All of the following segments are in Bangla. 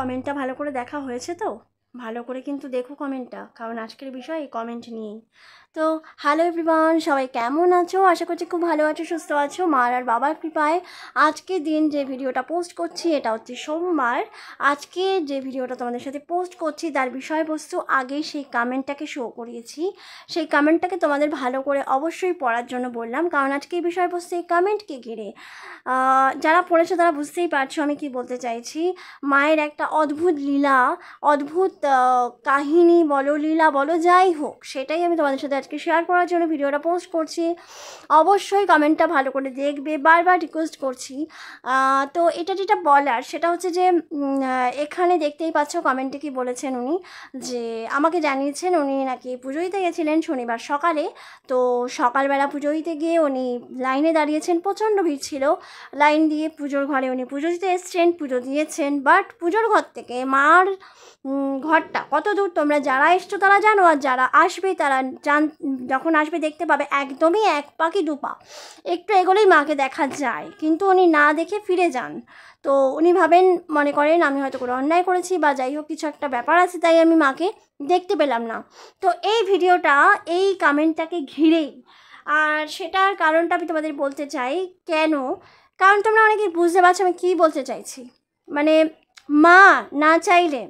কমেন্টটা ভালো করে দেখা হয়েছে তো? ভালো করে কিন্তু দেখো কমেন্টটা, কারণ আজকের বিষয় এই কমেন্ট নিয়েই। তো হ্যালো এভরিওয়ান, সবাই কেমন আছো? আশা করছি খুব ভালো আছো, সুস্থ আছো। মার আর বাবার কৃপায় আজকে দিন যে ভিডিওটা পোস্ট করছি এটা হচ্ছে সোমবার। আজকে যে ভিডিওটা তোমাদের সাথে পোস্ট করছি তার বিষয়বস্তু আগে সেই কমেন্টটাকে শো করিয়েছি। সেই কমেন্টটাকে তোমাদের ভালো করে অবশ্যই পড়ার জন্য বললাম, কারণ আজকে এই বিষয়বস্তু এই কমেন্টকে ঘিরে। যারা পড়েছো তারা বুঝতেই পারছো আমি কি বলতে চাইছি। মায়ের একটা অদ্ভুত লীলা, অদ্ভুত কাহিনী বলো, লীলা বলো, যাই হোক, সেটাই আমি তোমাদের সাথে আজকে শেয়ার করার জন্য ভিডিওটা পোস্ট করছি। অবশ্যই কমেন্টটা ভালো করে দেখবে, বারবার রিকোয়েস্ট করছি। তো এটা যেটা বলার সেটা হচ্ছে যে এখানে দেখতেই পাচ্ছ কমেন্টে কি বলেছেন উনি, যে আমাকে জানিয়েছেন উনি নাকি পুজো দিতে গেছিলেন শনিবার সকালে। তো সকালবেলা পুজো দিতে গিয়ে উনি লাইনে দাঁড়িয়েছেন, প্রচণ্ড ভিড় ছিল। লাইন দিয়ে পুজোর ঘরে উনি পুজো দিতে এসছেন, পুজো দিয়েছেন, বাট পুজোর ঘর থেকে মার ঘরটা কত দূর তোমরা যারা এসছো তারা জানো, আর যারা আসবে তারা যখন আসবে দেখতে পাবে একদমই এক পা কি দু পা একটু এগোলেই মাকে দেখা যায়, কিন্তু উনি না দেখে ফিরে যান। তো উনি ভাবেন, মনে করেন আমি হয়তো কোনো অন্যায় করেছি বা যাই হোক কিছু একটা ব্যাপার আছে, তাই আমি মাকে দেখতে পেলাম না। তো এই ভিডিওটা এই কমেন্টটাকে ঘিরেই, আর সেটার কারণটা আমি তোমাদের বলতে চাই। কেন? কারণ তোমরা অনেকেই বুঝতে পারছো আমি কী বলতে চাইছি। মানে মা না চাইলে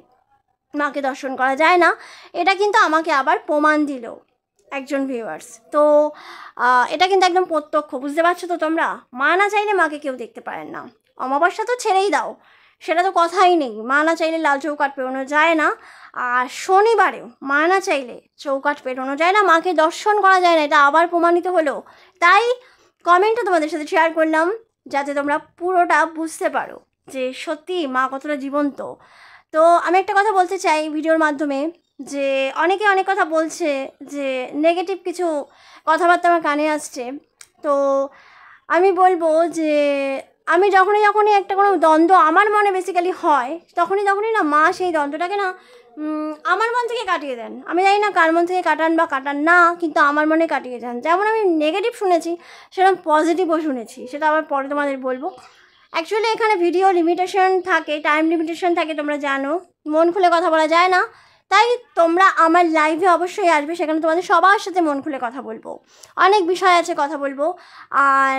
মাকে দর্শন করা যায় না, এটা কিন্তু আমাকে আবার প্রমাণ দিল একজন ভিউয়ার্স। তো এটা কিন্তু একদম প্রত্যক্ষ, বুঝতে পারছো তো তোমরা? মা না চাইলে মাকে কেউ দেখতে পারেন না। অমাবস্যা তো ছেড়েই দাও, সেটা তো কথাই নেই, মা না চাইলে লাল চৌকাঠ পেরোনো যায় না। আর শনিবারেও মা না চাইলে চৌকাঠ পেরোনো যায় না, মাকে দর্শন করা যায় না, এটা আবার প্রমাণিত হলো। তাই কমেন্টটা তোমাদের সাথে শেয়ার করলাম, যাতে তোমরা পুরোটা বুঝতে পারো যে সত্যি মা কতটা জীবন্ত। তো আমি একটা কথা বলতে চাই ভিডিওর মাধ্যমে, যে অনেকে অনেক কথা বলছে, যে নেগেটিভ কিছু কথাবার্তা আমার কানে আসছে। তো আমি বলবো যে আমি যখনই একটা কোনো দ্বন্দ্ব আমার মনে বেসিক্যালি হয়, তখনই না মা সেই দ্বন্দ্বটাকে না আমার মন থেকে কাটিয়ে দেন। আমি জানি না কার মন থেকে কাটান বা কাটান না, কিন্তু আমার মনে কাটিয়ে যান। যেমন আমি নেগেটিভ শুনেছি, সেরকম পজিটিভও শুনেছি, সেটা আবার পরে তোমাদের বলবো। অ্যাকচুয়ালি এখানে ভিডিও লিমিটেশন থাকে, টাইম লিমিটেশন থাকে, তোমরা জানো, মন খুলে কথা বলা যায় না। তাই তোমরা আমার লাইভে অবশ্যই আসবে, সেখানে তোমাদের সবার সাথে মন খুলে কথা বলবো, অনেক বিষয় আছে কথা বলবো। আর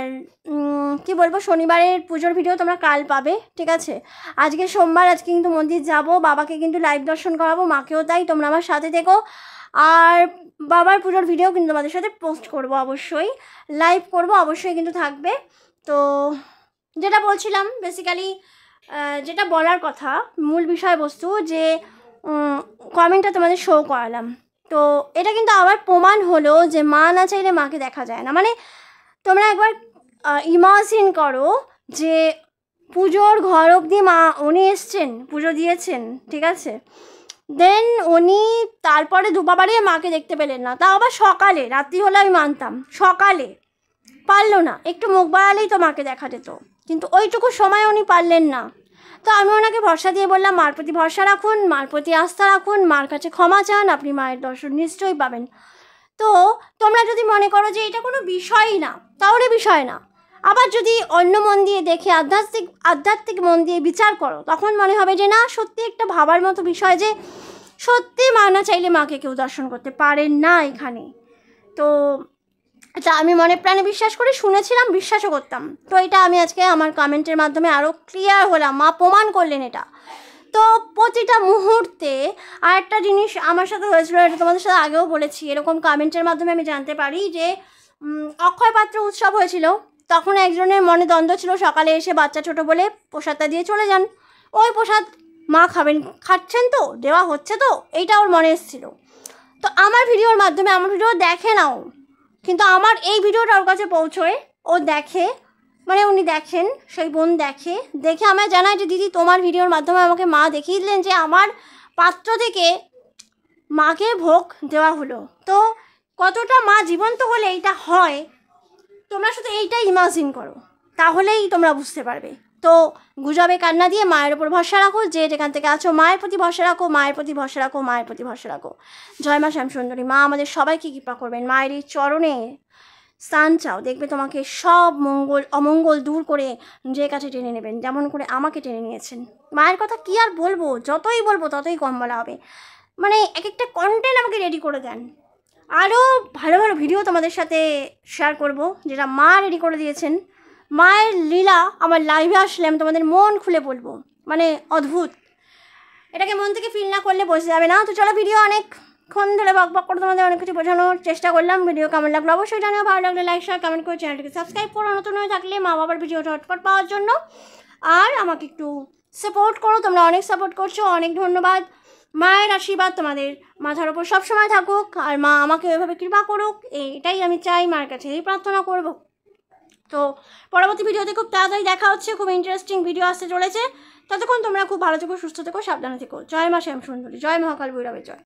কি বলবো, শনিবারের পুজোর ভিডিও তোমরা কাল পাবে, ঠিক আছে? আজকে সোমবার, আজকে কিন্তু মন্দির যাব, বাবাকে কিন্তু লাইভ দর্শন করাবো, মাকেও তাই। তোমরা আমার সাথে থেকো, আর বাবার পুজোর ভিডিও কিন্তু তোমাদের সাথে পোস্ট করব, অবশ্যই লাইভ করব, অবশ্যই কিন্তু থাকবে। তো যেটা বলছিলাম বেসিক্যালি, যেটা বলার কথা, মূল বিষয়বস্তু, যে কমেন্টটা তোমাদের শো করালাম। তো এটা কিন্তু আবার প্রমাণ হলো যে মা না চাইলে মাকে দেখা যায় না। মানে তোমরা একবার ইমাজিন করো যে পুজোর ঘর অবধি মা উনি এসছেন, পুজো দিয়েছেন, ঠিক আছে, দেন উনি তারপরে দুপা বাড়িয়ে মাকে দেখতে পেলেন না, তাও আবার সকালে। রাত্রি হলে আমি মানতাম, সকালে পারলো না, একটু মুখ বাড়ালেই তো মাকে দেখা যেত, কিন্তু ওইটুকু সময় উনি পারলেন না। তো আমি ওনাকে ভরসা দিয়ে বললাম, মার প্রতি ভরসা রাখুন, মার প্রতি আস্থা রাখুন, মার কাছে ক্ষমা চান, আপনি মায়ের দর্শন নিশ্চয়ই পাবেন। তো তোমরা যদি মনে করো যে এটা কোনো বিষয়ই না, তাহলে বিষয় না। আবার যদি অন্য মন দিয়ে দেখে, আধ্যাত্মিক মন দিয়ে বিচার করো, তখন মনে হবে যে না, সত্যি একটা ভাবার মতো বিষয়, যে সত্যি মা না চাইলে মাকে কেউ দর্শন করতে পারেন না এখানে। তো এটা আমি মনে প্রাণে বিশ্বাস করে শুনেছিলাম, বিশ্বাসও করতাম। তো এটা আমি আজকে আমার কমেন্টের মাধ্যমে আরও ক্লিয়ার হলাম, মা প্রমাণ করলেন এটা। তো প্রতিটা মুহূর্তে আর একটা জিনিস আমার সাথে হয়েছিল, এটা তোমাদের সাথে আগেও বলেছি, এরকম কমেন্টের মাধ্যমে আমি জানতে পারি যে অক্ষয় পাত্র উৎসব হয়েছিল, তখন একজনের মনে দ্বন্দ্ব ছিল, সকালে এসে বাচ্চা ছোটো বলে প্রসাদটা দিয়ে চলে যান। ওই প্রসাদ মা খাচ্ছেন তো, দেওয়া হচ্ছে তো, এইটা ওর মনে এসেছিলো। তো আমার ভিডিওর মাধ্যমে, আমার ভিডিও দেখে নাও, কিন্তু আমার এই ভিডিওটা ওর কাছে পৌঁছয়, ও দেখে, মানে উনি দেখেন, সেই বোন দেখে আমায় জানায় যে দিদি তোমার ভিডিওর মাধ্যমে আমাকে মা দেখিয়ে দিলেন যে আমার পাত্র থেকে মাকে ভোগ দেওয়া হলো। তো কতটা মা জীবন্ত হলে এইটা হয়, তোমরা শুধু এইটাই ইমাজিন করো, তাহলেই তোমরা বুঝতে পারবে। তো গুজবে কান্না দিয়ে মায়ের ওপর ভরসা রাখো, যে যেখান থেকে আছো মায়ের প্রতি ভরসা রাখো, মায়ের প্রতি ভরসা রাখো, মায়ের প্রতি ভরসা রাখো। জয় মা শ্যামসুন্দরী, মা আমাদের সবাইকে কৃপা করবেন, মায়ের এই চরণে স্থান চাও, দেখবে তোমাকে সব অমঙ্গল দূর করে নিজের কাছে টেনে নেবেন, যেমন করে আমাকে টেনে নিয়েছেন। মায়ের কথা কি আর বলবো, যতই বলবো ততই কম বলা হবে। মানে এক একটা কন্টেন্ট আমাকে রেডি করে দেন। আরও ভালো ভালো ভিডিও তোমাদের সাথে শেয়ার করব, যেটা মা রেডি করে দিয়েছেন। মায়ের লীলা আমার লাইভে আসলে আমি তোমাদের মন খুলে বলবো, মানে অদ্ভুত। এটাকে মন থেকে ফিল না করলে বোঝা যাবে না। তো চলো, ভিডিও অনেকক্ষণ ধরে বক বক করে তোমাদের অনেক কিছু বোঝানোর চেষ্টা করলাম। ভিডিও কেমন লাগলো অবশ্যই জানিও, ভালো লাগলে লাইক শেয়ার কমেন্ট করে চ্যানেলটিকে সাবস্ক্রাইব করো নতুন হয়ে থাকলে মা বাবার ভিডিওটা হটপট পাওয়ার জন্য। আর আমাকে একটু সাপোর্ট করো, তোমরা অনেক সাপোর্ট করছো, অনেক ধন্যবাদ। মায়ের আশীর্বাদ তোমাদের মাথার ওপর সবসময় থাকুক, আর মা আমাকে ওইভাবে কৃপা করুক, এটাই আমি চাই, মার কাছে এই প্রার্থনা করব। তো পরবর্তী ভিডিওতে খুব তাড়াতাড়ি দেখা হচ্ছে, খুব ইন্টারেস্টিং ভিডিও আসতে চলেছে। ততক্ষণ তোমরা খুব ভালো থেকো, সুস্থ থেকো, সাবধানে থেকো। জয় মা শ্যাম সুন্দরী, জয় মহাকাল ভৈরবের জয়।